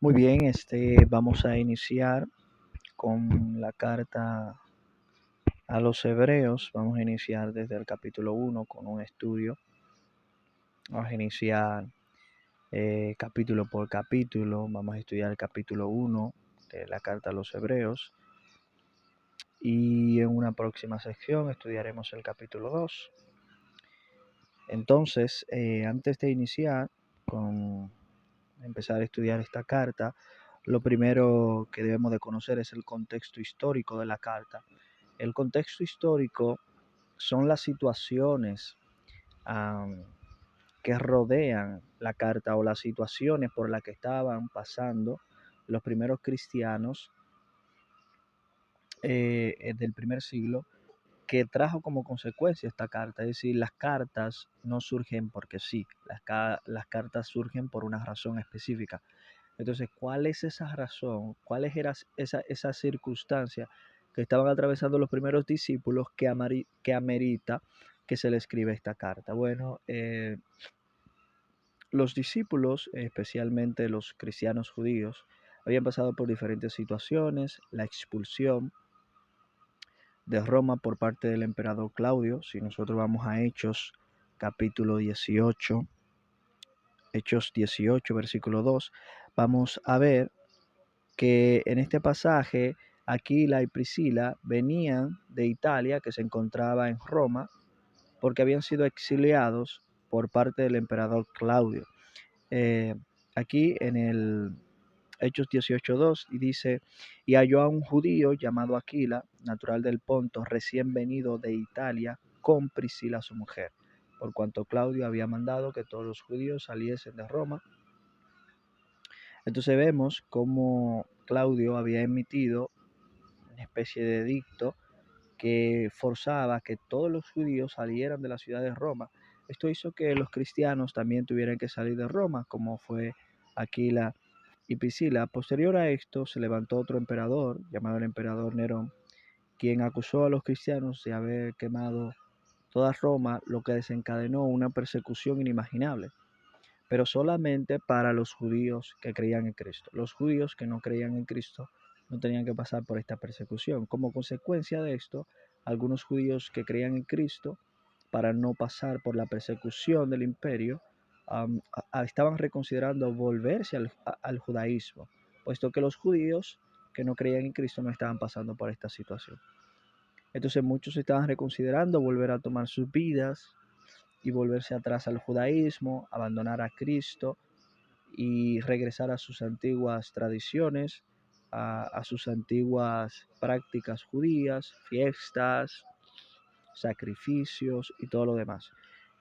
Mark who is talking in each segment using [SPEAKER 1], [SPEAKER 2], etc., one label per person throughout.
[SPEAKER 1] Muy bien, vamos a iniciar con la carta a los hebreos. Vamos a iniciar desde el capítulo 1 con un estudio. Vamos a iniciar capítulo por capítulo. Vamos a estudiar el capítulo 1 de la carta a los hebreos. Y en una próxima sección estudiaremos el capítulo 2. Entonces, antes de iniciar con empezar a estudiar esta carta, lo primero que debemos de conocer es el contexto histórico de la carta. El contexto histórico son las situaciones que rodean la carta o las situaciones por las que estaban pasando los primeros cristianos del primer siglo, que trajo como consecuencia esta carta. Es decir, las cartas no surgen porque sí, las cartas surgen por una razón específica. Entonces, ¿cuál es esa razón? ¿Cuál era esa circunstancia que estaban atravesando los primeros discípulos que amerita que se le escriba esta carta? Bueno, los discípulos, especialmente los cristianos judíos, habían pasado por diferentes situaciones: la expulsión de Roma por parte del emperador Claudio. Si nosotros vamos a Hechos capítulo 18, Hechos 18, versículo 2, vamos a ver que en este pasaje Aquila y Priscila venían de Italia, que se encontraba en Roma, porque habían sido exiliados por parte del emperador Claudio. Aquí en el Hechos 18:2 y dice: y halló a un judío llamado Aquila, natural del Ponto, recién venido de Italia, con Priscila su mujer, por cuanto Claudio había mandado que todos los judíos saliesen de Roma. Entonces vemos cómo Claudio había emitido una especie de edicto que forzaba que todos los judíos salieran de la ciudad de Roma. Esto hizo que los cristianos también tuvieran que salir de Roma, como fue Aquila y Priscila. Posterior a esto se levantó otro emperador, llamado el emperador Nerón, quien acusó a los cristianos de haber quemado toda Roma, lo que desencadenó una persecución inimaginable, pero solamente para los judíos que creían en Cristo. Los judíos que no creían en Cristo no tenían que pasar por esta persecución. Como consecuencia de esto, algunos judíos que creían en Cristo, para no pasar por la persecución del imperio, estaban reconsiderando volverse al judaísmo, puesto que los judíos que no creían en Cristo no estaban pasando por esta situación. Entonces muchos estaban reconsiderando volver a tomar sus vidas y volverse atrás al judaísmo, abandonar a Cristo y regresar a sus antiguas tradiciones, a sus antiguas prácticas judías, fiestas, sacrificios y todo lo demás.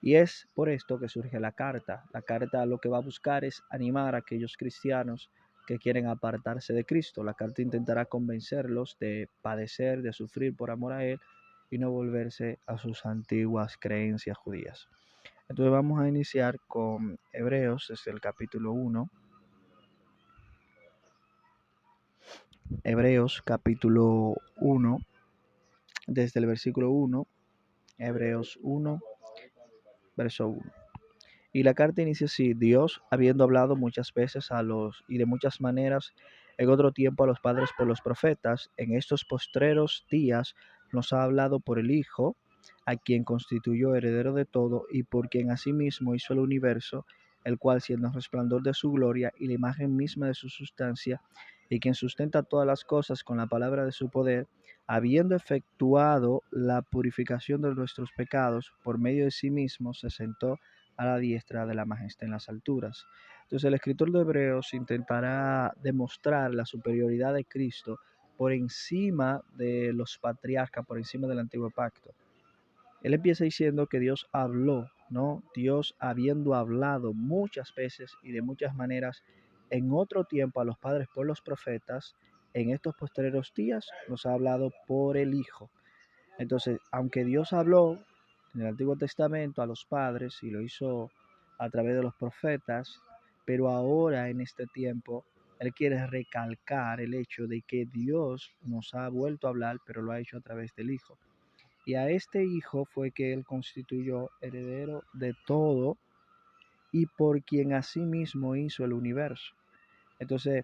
[SPEAKER 1] Y es por esto que surge la carta. La carta lo que va a buscar es animar a aquellos cristianos que quieren apartarse de Cristo. La carta intentará convencerlos de padecer, de sufrir por amor a Él y no volverse a sus antiguas creencias judías. Entonces vamos a iniciar con Hebreos desde el capítulo 1. Hebreos capítulo 1, desde el versículo 1, Hebreos 1, verso 1. Y la carta inicia así: Dios, habiendo hablado muchas veces y de muchas maneras en otro tiempo a los padres por los profetas, en estos postreros días nos ha hablado por el Hijo, a quien constituyó heredero de todo y por quien asimismo hizo el universo, el cual, siendo el resplandor de su gloria y la imagen misma de su sustancia, y quien sustenta todas las cosas con la palabra de su poder, habiendo efectuado la purificación de nuestros pecados, por medio de sí mismo se sentó a la diestra de la majestad en las alturas. Entonces el escritor de Hebreos intentará demostrar la superioridad de Cristo por encima de los patriarcas, por encima del antiguo pacto. Él empieza diciendo que Dios habló, ¿no? Dios, habiendo hablado muchas veces y de muchas maneras en otro tiempo a los padres por los profetas, en estos postreros días nos ha hablado por el Hijo. Entonces, aunque Dios habló en el Antiguo Testamento a los padres y lo hizo a través de los profetas, pero ahora en este tiempo Él quiere recalcar el hecho de que Dios nos ha vuelto a hablar, pero lo ha hecho a través del Hijo. Y a este Hijo fue que Él constituyó heredero de todo y por quien asimismo hizo el universo. Entonces,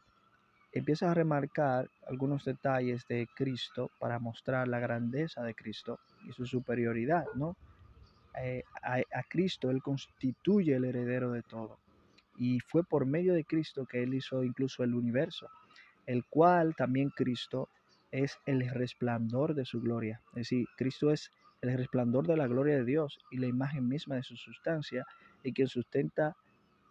[SPEAKER 1] empieza a remarcar algunos detalles de Cristo para mostrar la grandeza de Cristo y su superioridad, ¿no? A Cristo Él constituye el heredero de todo. Y fue por medio de Cristo que Él hizo incluso el universo, el cual también Cristo es el resplandor de su gloria. Es decir, Cristo es el resplandor de la gloria de Dios y la imagen misma de su sustancia, y quien sustenta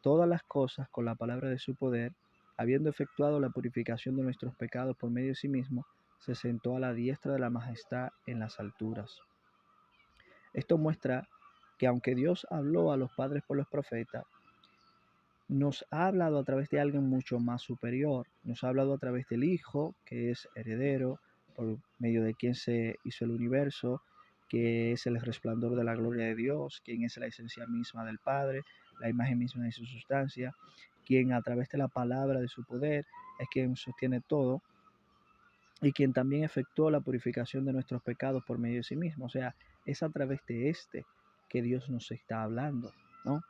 [SPEAKER 1] todas las cosas con la palabra de su poder, habiendo efectuado la purificación de nuestros pecados por medio de sí mismo, se sentó a la diestra de la majestad en las alturas. Esto muestra que aunque Dios habló a los padres por los profetas, nos ha hablado a través de alguien mucho más superior, nos ha hablado a través del Hijo, que es heredero, por medio de quien se hizo el universo, que es el resplandor de la gloria de Dios, quien es la esencia misma del Padre, la imagen misma de su sustancia, quien a través de la palabra de su poder es quien sostiene todo, y quien también efectuó la purificación de nuestros pecados por medio de sí mismo. O sea, es a través de este que Dios nos está hablando, ¿no?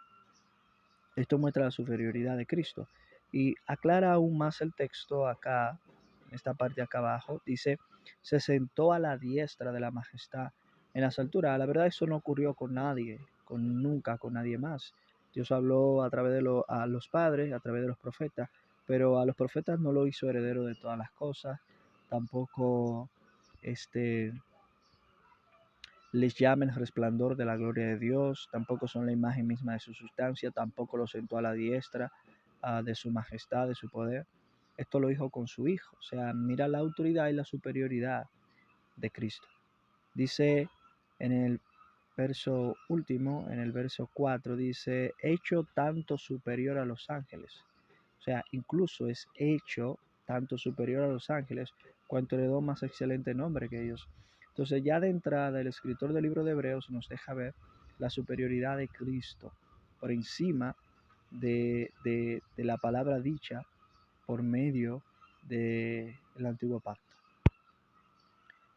[SPEAKER 1] Esto muestra la superioridad de Cristo y aclara aún más el texto acá, en esta parte acá abajo, dice, se sentó a la diestra de la majestad en las alturas. La verdad eso no ocurrió con nadie, nunca con nadie más. Dios habló a través de a los padres, a través de los profetas, pero a los profetas no lo hizo heredero de todas las cosas, tampoco este, les llama el resplandor de la gloria de Dios, tampoco son la imagen misma de su sustancia, tampoco lo sentó a la diestra de su majestad, de su poder. Esto lo dijo con su Hijo, o sea, mira la autoridad y la superioridad de Cristo. Dice en el verso último, en el verso 4, dice, hecho tanto superior a los ángeles. O sea, incluso es hecho tanto superior a los ángeles, cuanto heredó más excelente nombre que ellos. Entonces ya de entrada el escritor del libro de Hebreos nos deja ver la superioridad de Cristo por encima de la palabra dicha por medio del antiguo pacto.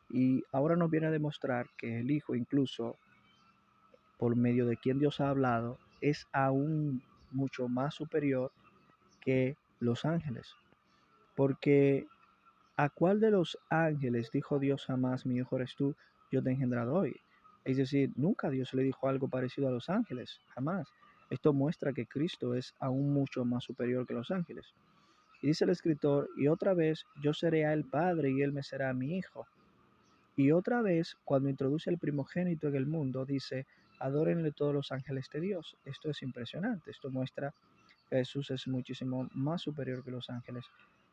[SPEAKER 1] Y ahora nos viene a demostrar que el Hijo, incluso por medio de quien Dios ha hablado, es aún mucho más superior que los ángeles. Porque ¿a cuál de los ángeles dijo Dios jamás, mi hijo eres tú, yo te he engendrado hoy? Es decir, nunca Dios le dijo algo parecido a los ángeles, jamás. Esto muestra que Cristo es aún mucho más superior que los ángeles. Y dice el escritor, y otra vez yo seré a él padre y él me será mi hijo. Y otra vez, cuando introduce el primogénito en el mundo, dice, adórenle todos los ángeles de Dios. Esto es impresionante, esto muestra que Jesús es muchísimo más superior que los ángeles.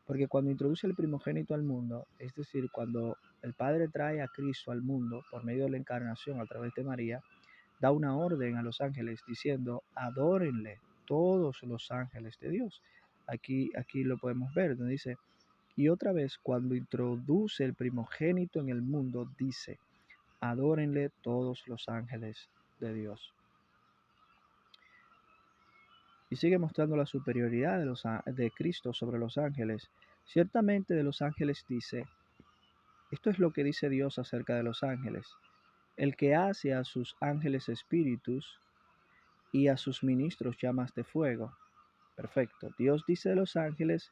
[SPEAKER 1] Porque cuando introduce el primogénito al mundo, es decir, cuando el Padre trae a Cristo al mundo por medio de la encarnación a través de María, da una orden a los ángeles diciendo, adórenle todos los ángeles de Dios. Aquí lo podemos ver, donde dice, y otra vez cuando introduce el primogénito en el mundo, dice, adórenle todos los ángeles de Dios. Y sigue mostrando la superioridad de Cristo sobre los ángeles. Ciertamente de los ángeles dice, esto es lo que dice Dios acerca de los ángeles, el que hace a sus ángeles espíritus y a sus ministros llamas de fuego. Perfecto. Dios dice de los ángeles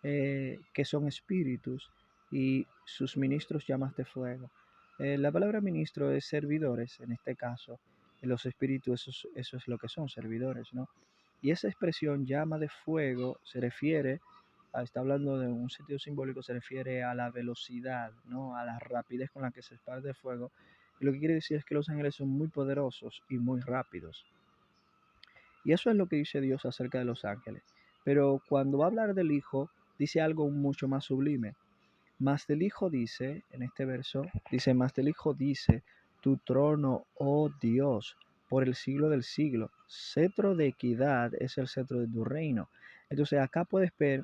[SPEAKER 1] que son espíritus y sus ministros llamas de fuego. La palabra ministro es servidores, en este caso. Los espíritus, eso es lo que son, servidores, ¿no? Y esa expresión llama de fuego se refiere, está hablando de un sentido simbólico, se refiere a la velocidad, ¿no? A la rapidez con la que se esparce el fuego. Y lo que quiere decir es que los ángeles son muy poderosos y muy rápidos. Y eso es lo que dice Dios acerca de los ángeles. Pero cuando va a hablar del Hijo, dice algo mucho más sublime. Más del Hijo dice, en este verso, dice, más del Hijo dice, tu trono, oh Dios, por el siglo del siglo. Cetro de equidad es el cetro de tu reino. Entonces acá puedes ver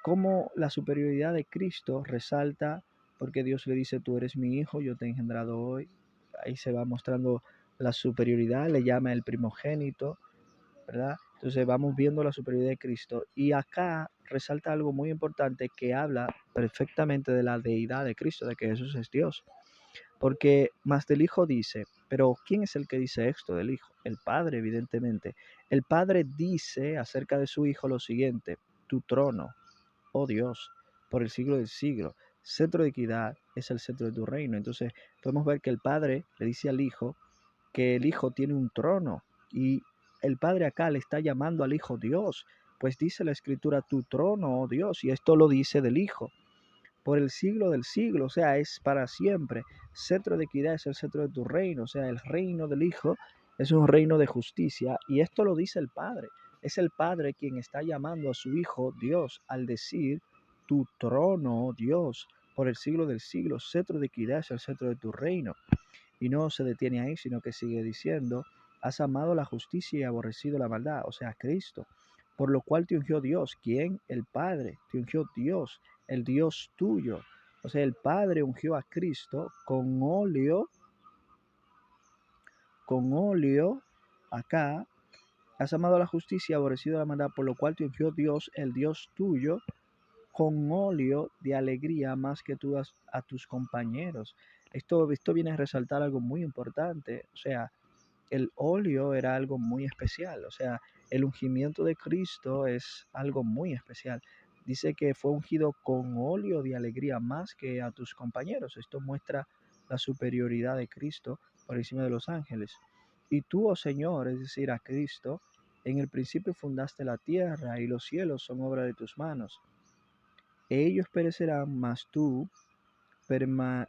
[SPEAKER 1] cómo la superioridad de Cristo resalta, porque Dios le dice, tú eres mi Hijo, yo te he engendrado hoy. Ahí se va mostrando la superioridad, le llama el primogénito, ¿verdad? Entonces vamos viendo la superioridad de Cristo y acá resalta algo muy importante que habla perfectamente de la deidad de Cristo, de que Jesús es Dios. Porque más del Hijo dice, pero ¿quién es el que dice esto del Hijo? El Padre, evidentemente. El Padre dice acerca de su Hijo lo siguiente, tu trono, oh Dios, por el siglo del siglo. Centro de equidad es el centro de tu reino. Entonces podemos ver que el Padre le dice al Hijo que el Hijo tiene un trono y el Padre acá le está llamando al Hijo Dios, pues dice la Escritura, tu trono, oh Dios, y esto lo dice del Hijo, por el siglo del siglo, o sea, es para siempre. Centro de equidad es el centro de tu reino, o sea, el reino del Hijo es un reino de justicia y esto lo dice el Padre. Es el Padre quien está llamando a su Hijo Dios al decir, tu trono, oh Dios, por el siglo del siglo, centro de equidad es el centro de tu reino. Y no se detiene ahí, sino que sigue diciendo, has amado la justicia y aborrecido la maldad, o sea, Cristo, por lo cual te ungió Dios. ¿Quién? El Padre, te ungió Dios, el Dios tuyo. O sea, el Padre ungió a Cristo con óleo, acá, has amado la justicia y aborrecido la maldad, por lo cual te ungió Dios, el Dios tuyo, con óleo de alegría más que tú a tus compañeros. Esto viene a resaltar algo muy importante, o sea, el óleo era algo muy especial, o sea, el ungimiento de Cristo es algo muy especial. Dice que fue ungido con óleo de alegría más que a tus compañeros. Esto muestra la superioridad de Cristo por encima de los ángeles. Y tú, oh Señor, es decir, a Cristo, en el principio fundaste la tierra y los cielos son obra de tus manos. Ellos perecerán, mas tú perma-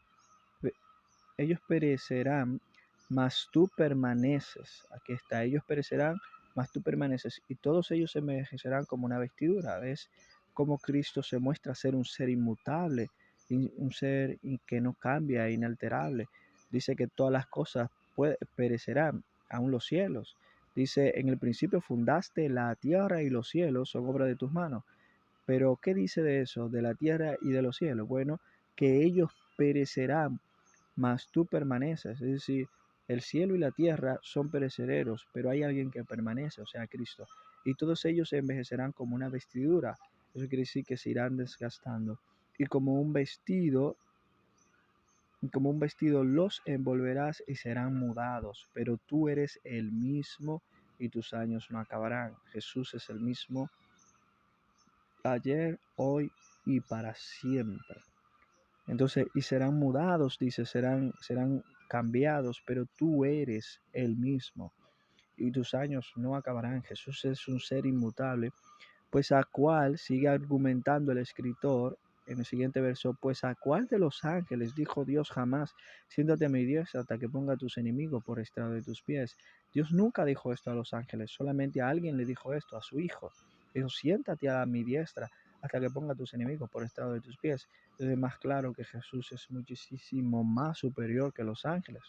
[SPEAKER 1] ellos perecerán, mas tú permaneces. Aquí está, ellos perecerán, mas tú permaneces. Y todos ellos se envejecerán como una vestidura. ¿Ves cómo Cristo se muestra ser un ser inmutable, un ser que no cambia, inalterable? Dice que todas las cosas perecerán, aun los cielos. Dice, en el principio fundaste la tierra y los cielos son obra de tus manos. Pero ¿qué dice de eso, de la tierra y de los cielos? Bueno, que ellos perecerán, mas tú permaneces. Es decir, el cielo y la tierra son perecederos, pero hay alguien que permanece, o sea, Cristo. Y todos ellos se envejecerán como una vestidura. Eso quiere decir que se irán desgastando. Y como un vestido los envolverás y serán mudados. Pero tú eres el mismo y tus años no acabarán. Jesús es el mismo ayer, hoy y para siempre. Entonces, y serán mudados, dice, serán cambiados, pero tú eres el mismo y tus años no acabarán. Jesús es un ser inmutable, pues a cuál, sigue argumentando el escritor en el siguiente verso, pues a cuál de los ángeles dijo Dios jamás, siéntate a mi diestra hasta que ponga a tus enemigos por estrado de tus pies. Dios nunca dijo esto a los ángeles, solamente a alguien le dijo esto, a su hijo. Dijo, siéntate a mi diestra hasta que ponga a tus enemigos por estrado de tus pies. Es más claro que Jesús es muchísimo más superior que los ángeles.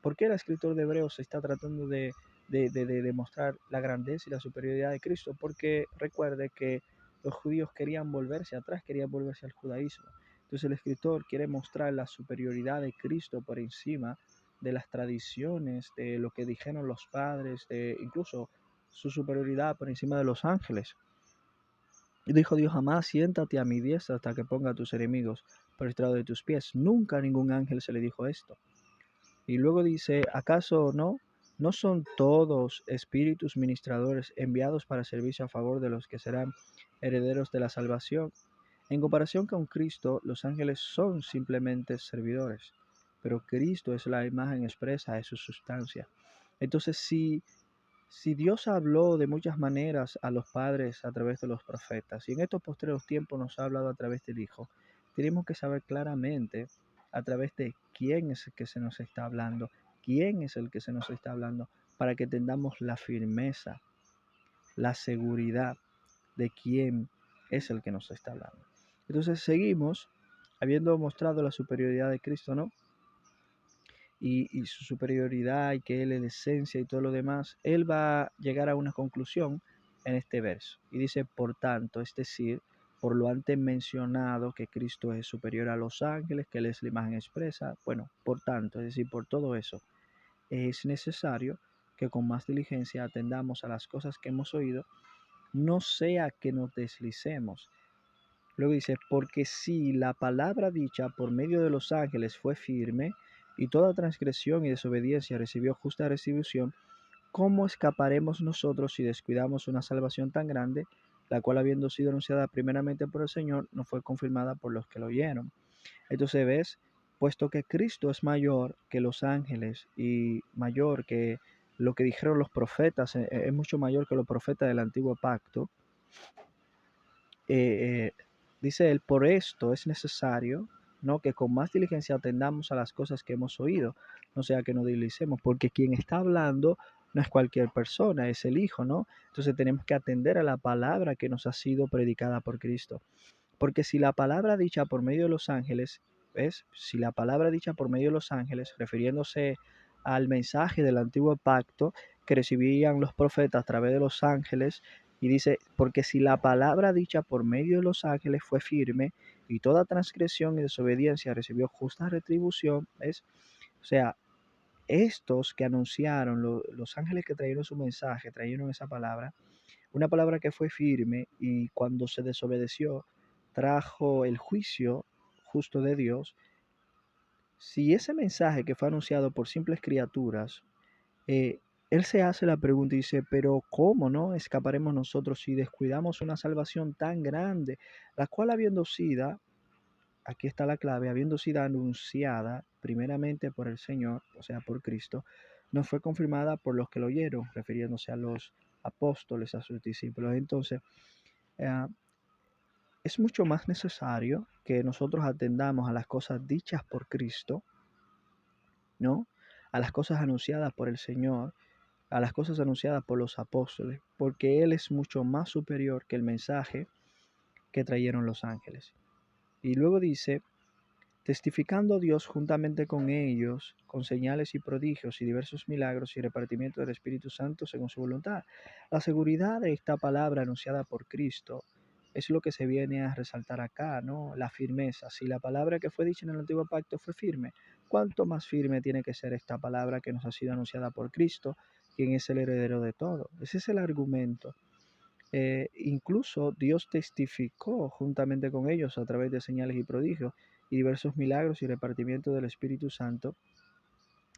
[SPEAKER 1] ¿Por qué el escritor de Hebreos está tratando de demostrar la grandeza y la superioridad de Cristo? Porque recuerde que los judíos querían volverse atrás, querían volverse al judaísmo. Entonces el escritor quiere mostrar la superioridad de Cristo por encima de las tradiciones, de lo que dijeron los padres, de incluso su superioridad por encima de los ángeles. Y dijo Dios, jamás siéntate a mi diestra hasta que ponga a tus enemigos por estrado de tus pies. Nunca a ningún ángel se le dijo esto. Y luego dice, ¿acaso no? ¿No son todos espíritus ministradores enviados para servicio a favor de los que serán herederos de la salvación? En comparación con Cristo, los ángeles son simplemente servidores, pero Cristo es la imagen expresa de su sustancia. Entonces, si Dios habló de muchas maneras a los padres a través de los profetas, y en estos postreros tiempos nos ha hablado a través del Hijo, tenemos que saber claramente a través de quién es el que se nos está hablando, quién es el que se nos está hablando, para que tengamos la firmeza, la seguridad de quién es el que nos está hablando. Entonces seguimos, habiendo mostrado la superioridad de Cristo, ¿no? Y su superioridad y que Él es la esencia y todo lo demás, Él va a llegar a una conclusión en este verso. Y dice, por tanto, es decir, por lo antes mencionado que Cristo es superior a los ángeles, que Él es la imagen expresa, bueno, por tanto, es decir, por todo eso, es necesario que con más diligencia atendamos a las cosas que hemos oído, no sea que nos deslicemos. Luego dice, porque si la palabra dicha por medio de los ángeles fue firme, y toda transgresión y desobediencia recibió justa retribución, ¿cómo escaparemos nosotros si descuidamos una salvación tan grande, la cual habiendo sido anunciada primeramente por el Señor, no fue confirmada por los que lo oyeron. Entonces ves, puesto que Cristo es mayor que los ángeles y mayor que lo que dijeron los profetas, es mucho mayor que los profetas del antiguo pacto, eh, eh, dice él, por esto es necesario, ¿no?, que con más diligencia atendamos a las cosas que hemos oído, no sea que nos diligemos, porque quien está hablando no es cualquier persona, es el Hijo, ¿no? Entonces tenemos que atender a la palabra que nos ha sido predicada por Cristo. Porque si la palabra dicha por medio de los ángeles, ¿ves? Si la palabra dicha por medio de los ángeles, refiriéndose al mensaje del antiguo pacto que recibían los profetas a través de los ángeles, y dice, porque si la palabra dicha por medio de los ángeles fue firme, y toda transgresión y desobediencia recibió justa retribución, ¿ves? O sea, estos que anunciaron, los ángeles que trajeron su mensaje, trajeron esa palabra, una palabra que fue firme y cuando se desobedeció trajo el juicio justo de Dios. Si ese mensaje que fue anunciado por simples criaturas, eh, él se hace la pregunta y dice, pero ¿cómo no escaparemos nosotros si descuidamos una salvación tan grande, la cual habiendo sido, aquí está la clave, habiendo sido anunciada primeramente por el Señor, o sea, por Cristo, no fue confirmada por los que lo oyeron, refiriéndose a los apóstoles, a sus discípulos? Entonces, eh, es mucho más necesario que nosotros atendamos a las cosas dichas por Cristo, ¿no? A las cosas anunciadas por el Señor, a las cosas anunciadas por los apóstoles, porque Él es mucho más superior que el mensaje que trajeron los ángeles. Y luego dice, testificando Dios juntamente con ellos, con señales y prodigios y diversos milagros y repartimiento del Espíritu Santo según su voluntad. La seguridad de esta palabra anunciada por Cristo es lo que se viene a resaltar acá, ¿no? La firmeza. Si la palabra que fue dicha en el antiguo pacto fue firme, ¿cuánto más firme tiene que ser esta palabra que nos ha sido anunciada por Cristo, quien es el heredero de todo? Ese es el argumento. Incluso Dios testificó juntamente con ellos a través de señales y prodigios y diversos milagros y repartimiento del Espíritu Santo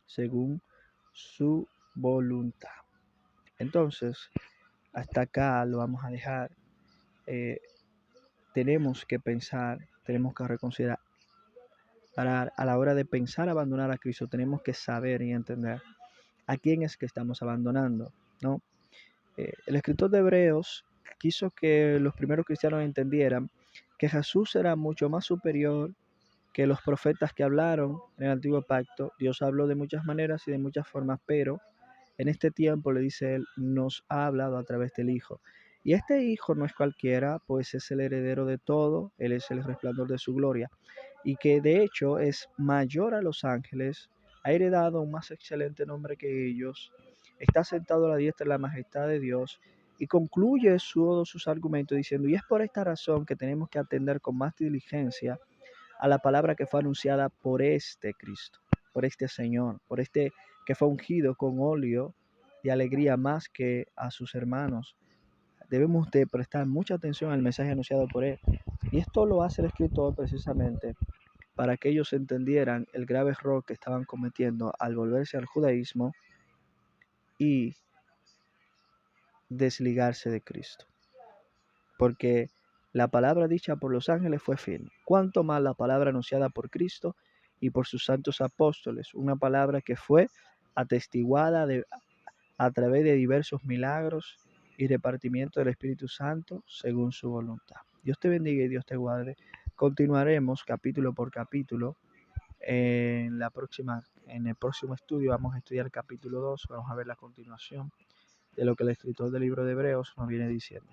[SPEAKER 1] según su voluntad. Entonces, hasta acá lo vamos a dejar. Eh, tenemos que pensar, tenemos que reconsiderar. A la hora de pensar abandonar a Cristo, tenemos que saber y entender a quién es que estamos abandonando, ¿no? El escritor de Hebreos quiso que los primeros cristianos entendieran que Jesús era mucho más superior que los profetas que hablaron en el antiguo pacto. Dios habló de muchas maneras y de muchas formas, pero en este tiempo, le dice él, nos ha hablado a través del Hijo. Y este Hijo no es cualquiera, pues es el heredero de todo, Él es el resplandor de su gloria, y que de hecho es mayor a los ángeles, ha heredado un más excelente nombre que ellos, está sentado a la diestra de la majestad de Dios, y concluye todos sus argumentos diciendo, y es por esta razón que tenemos que atender con más diligencia a la palabra que fue anunciada por este Cristo, por este Señor, por este que fue ungido con óleo de alegría más que a sus hermanos. Debemos de prestar mucha atención al mensaje anunciado por él. Y esto lo hace el escritor precisamente para que ellos entendieran el grave error que estaban cometiendo al volverse al judaísmo y desligarse de Cristo. Porque la palabra dicha por los ángeles fue firme. Cuanto más la palabra anunciada por Cristo y por sus santos apóstoles, una palabra que fue atestiguada a través de diversos milagros y repartimiento del Espíritu Santo según su voluntad. Dios te bendiga y Dios te guarde. Continuaremos capítulo por capítulo. En el próximo estudio vamos a estudiar el capítulo 2, vamos a ver la continuación de lo que el escritor del libro de Hebreos nos viene diciendo.